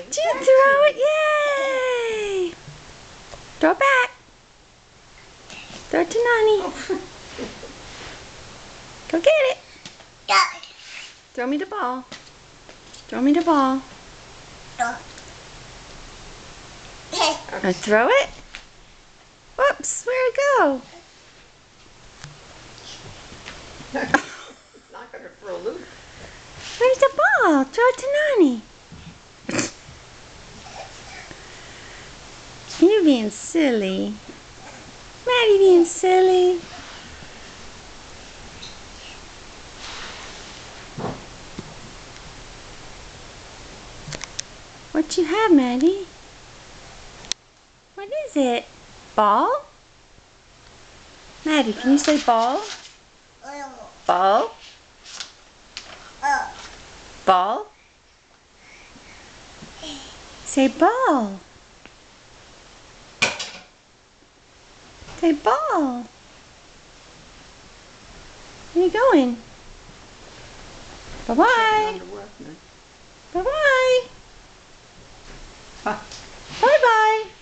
Did you throw it? Yay! Throw it back. Throw it to Nani. Go get it. Throw me the ball. Throw me the ball. Now throw it. Whoops, where'd it go? Not gonna throw a loop. Where's the ball? Throw it to Nani. You being silly. Maddie being silly. What you have, Maddie? What is it? Ball? Maddie, can you say ball? Ball? Ball? Say ball. Say ball. Where are you going? Bye-bye. Bye-bye. Bye-bye.